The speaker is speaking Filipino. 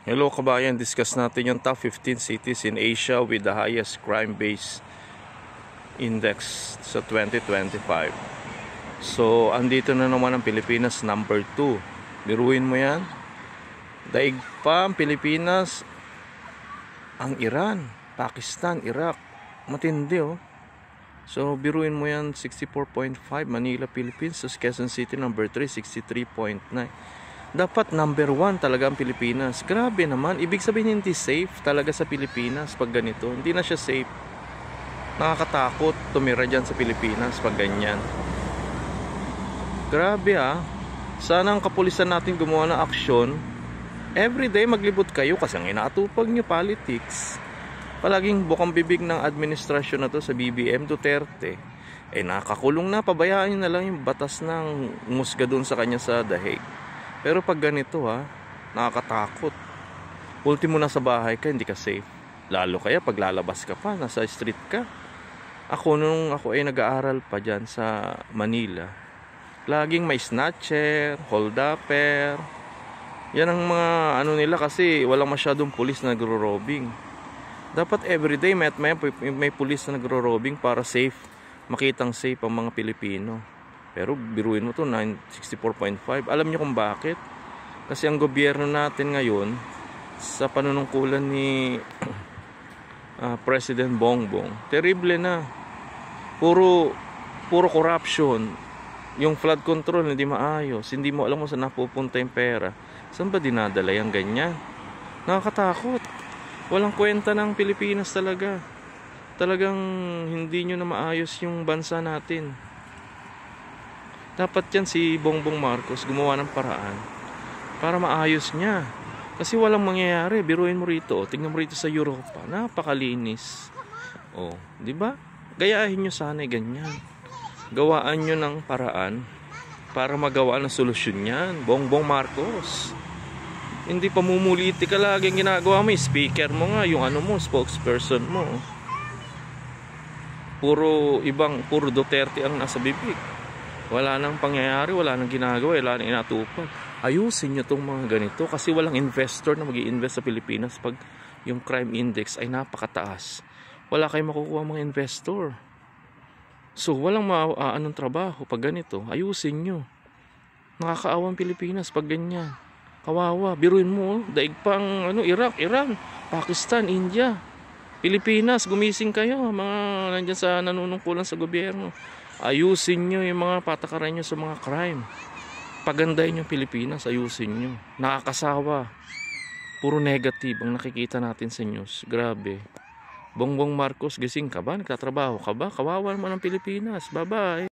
Hello kabayan, discuss natin yung top 15 cities in Asia with the highest crime-based index sa 2025. So, andito na naman ang Pilipinas, number 2. Biruin mo yan. Daig pa ang Pilipinas, ang Iran, Pakistan, Iraq. Matindi oh. So, biruin mo yan, 64.5. Manila, Philippines. So, Quezon City, number 3, 63.9. Dapat number 1 talaga ang Pilipinas. Grabe naman. Ibig sabihin hindi safe talaga sa Pilipinas pag ganito. Hindi na siya safe. Nakakatakot tumira dyan sa Pilipinas pag ganyan. Grabe ah. Sana ang kapulisan natin gumawa ng aksyon. Everyday maglibot kayo kasi ang inaatupag nyo politics. Palaging bukang bibig ng administrasyon na to sa BBM Duterte. Nakakulong na. Pabayaan nyo na lang yung batas ng musga doon sa kanya sa The Hague. Pero pag ganito nakakatakot. Ultimo na sa bahay ka, hindi ka safe. Lalo kaya pag lalabas ka pa, nasa street ka. Nung ako ay nag-aaral pa dyan sa Manila, laging may snatcher, hold-upper. Yan ang mga nila kasi walang masyadong pulis na nagro-robbing. Dapat everyday may pulis na nagro-robbing para safe, makitang safe ang mga Pilipino. Pero biruin mo to 64.5. Alam niyo kung bakit? Kasi ang gobyerno natin ngayon sa panunungkulan ni President Bongbong, terrible na. Puro corruption. Yung flood control hindi maayos. Hindi mo alam kung saan napupunta yung pera. Saan ba dinadala yung ganyan? Nakakatakot. Walang kwenta ng Pilipinas talaga. Talagang hindi nyo na maayos yung bansa natin. Dapat yan si Bongbong Marcos gumawa ng paraan para maayos niya. Kasi walang mangyayari. Biruin mo rito. Tingnan mo rito sa Europa. Napakalinis. Di ba? Gayahin nyo sana ganyan. Gawaan nyo ng paraan para magawa ng solusyon yan. Bongbong Marcos. Hindi pa mumuliti ka lagi ang ginagawa mo. Speaker mo nga. Yung spokesperson mo. Puro Duterte ang nasa bibig. Wala nang pangyayari, wala nang ginagawa, wala nang inatupag. Ayusin nyo itong mga ganito kasi walang investor na mag-i-invest sa Pilipinas pag yung crime index ay napakataas. Wala kayong makukuha mga investor. So walang anong trabaho pag ganito. Ayusin nyo. Nakakaawang Pilipinas pag ganyan. Kawawa, biruin mo, daig pang Iraq, Iran, Pakistan, India, Pilipinas, gumising kayo mga nandyan sa nanunungkulan sa gobyerno. Ayusin nyo yung mga patakaran nyo sa mga crime. Pagandahin yung Pilipinas, ayusin nyo. Nakakasawa. Puro negative ang nakikita natin sa news. Grabe. Bongbong Marcos, gising ka ba? Nagtatrabaho ka ba? Kawawa naman ang Pilipinas. Bye-bye.